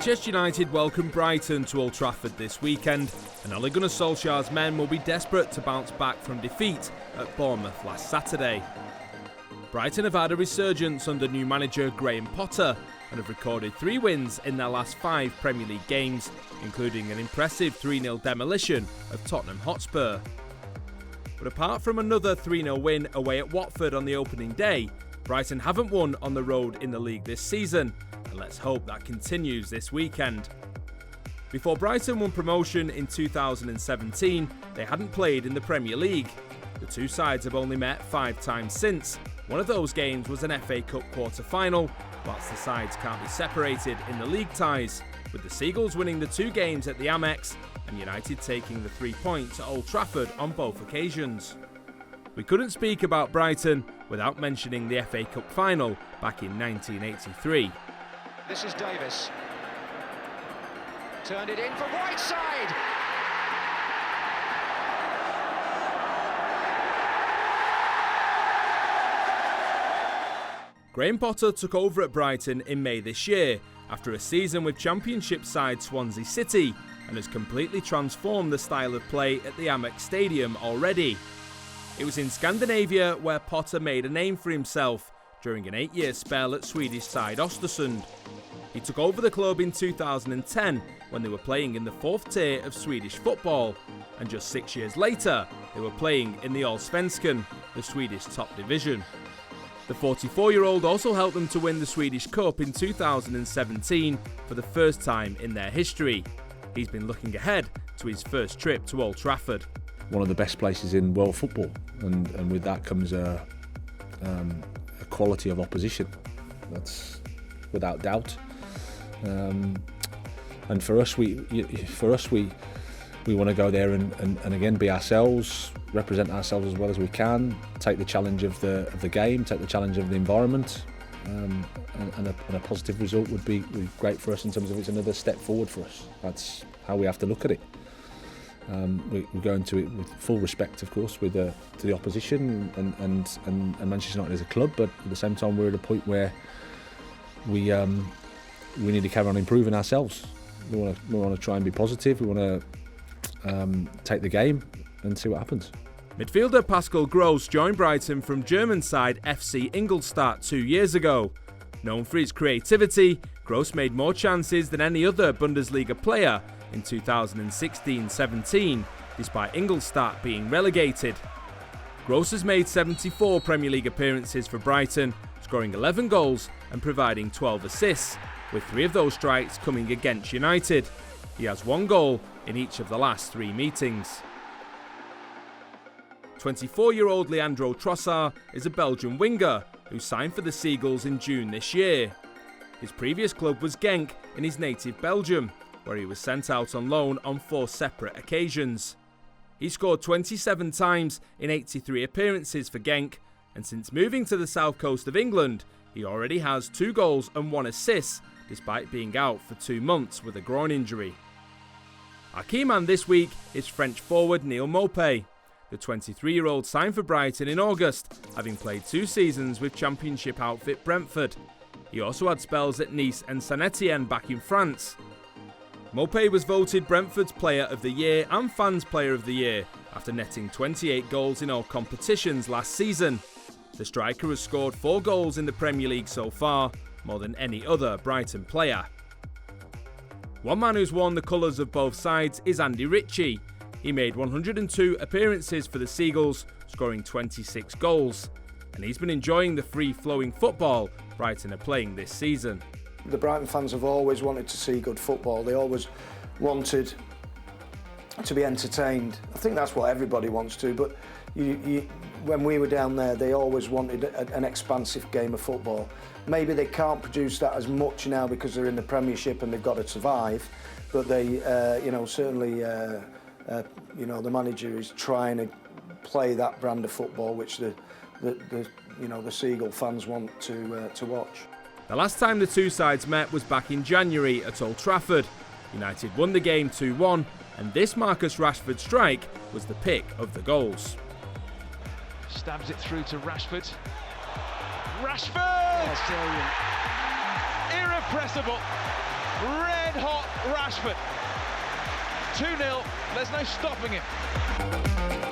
Manchester United welcome Brighton to Old Trafford this weekend, and Ole Gunnar Solskjaer's men will be desperate to bounce back from defeat at Bournemouth last Saturday. Brighton have had a resurgence under new manager Graham Potter and have recorded 3 wins in their last 5 Premier League games, including an impressive 3-0 demolition of Tottenham Hotspur. But apart from another 3-0 win away at Watford on the opening day, Brighton haven't won on the road in the league this season, and let's hope that continues this weekend. Before Brighton won promotion in 2017, they hadn't played in the Premier League. The two sides have only met 5 times since. One of those games was an FA Cup quarter-final, whilst the sides can't be separated in the league ties, with the Seagulls winning the 2 games at the Amex and United taking the 3 points at Old Trafford on both occasions. We couldn't speak about Brighton without mentioning the FA Cup final back in 1983. This is Davis. Turned it in for Whiteside. Graham Potter took over at Brighton in May this year after a season with Championship side Swansea City and has completely transformed the style of play at the Amex Stadium already. It was in Scandinavia where Potter made a name for himself during an 8-year spell at Swedish side Östersund. He took over the club in 2010 when they were playing in the 4th tier of Swedish football, and just 6 years later they were playing in the Allsvenskan, the Swedish top division. The 44-year-old also helped them to win the Swedish Cup in 2017 for the first time in their history. He's been looking ahead to his first trip to Old Trafford. One of the best places in world football, and with that comes a quality of opposition. That's without doubt. And for us, we want to go there and again be ourselves, represent ourselves as well as we can, take the challenge of the game, take the challenge of the environment, and a positive result would be great for us in terms of it's another step forward for us. That's how we have to look at it. We go into it with full respect, of course, to the opposition and Manchester United as a club, but at the same time we're at a point where we need to carry on improving ourselves. We want to try and be positive. We want to take the game and see what happens. Midfielder Pascal Gross joined Brighton from German side FC Ingolstadt 2 years ago. Known for his creativity, Gross made more chances than any other Bundesliga player in 2016-17, despite Ingolstadt being relegated. Gross has made 74 Premier League appearances for Brighton, scoring 11 goals and providing 12 assists, with 3 of those strikes coming against United. He has 1 goal in each of the last 3 meetings. 24-year-old Leandro Trossard is a Belgian winger who signed for the Seagulls in June this year. His previous club was Genk in his native Belgium, where he was sent out on loan on 4 separate occasions. He scored 27 times in 83 appearances for Genk, and since moving to the south coast of England, he already has 2 goals and 1 assist, despite being out for 2 months with a groin injury. Our key man this week is French forward Neal Maupay. The 23-year-old signed for Brighton in August, having played 2 seasons with Championship outfit Brentford. He also had spells at Nice and Saint-Etienne back in France. Maupay was voted Brentford's Player of the Year and Fans Player of the Year after netting 28 goals in all competitions last season. The striker has scored 4 goals in the Premier League so far, more than any other Brighton player. One man who's worn the colours of both sides is Andy Ritchie. He made 102 appearances for the Seagulls, scoring 26 goals. And he's been enjoying the free-flowing football Brighton are playing this season. The Brighton fans have always wanted to see good football. They always wanted to be entertained. I think that's what everybody wants to, but when we were down there, they always wanted an expansive game of football. Maybe they can't produce that as much now because they're in the Premiership and they've got to survive, but they, certainly, the manager is trying to play that brand of football which the Seagull fans want to watch. The last time the two sides met was back in January at Old Trafford. United won the game 2-1, and this Marcus Rashford strike was the pick of the goals. Stabs it through to Rashford. Rashford! Irrepressible, red red-hot Rashford. 2-0, there's no stopping him.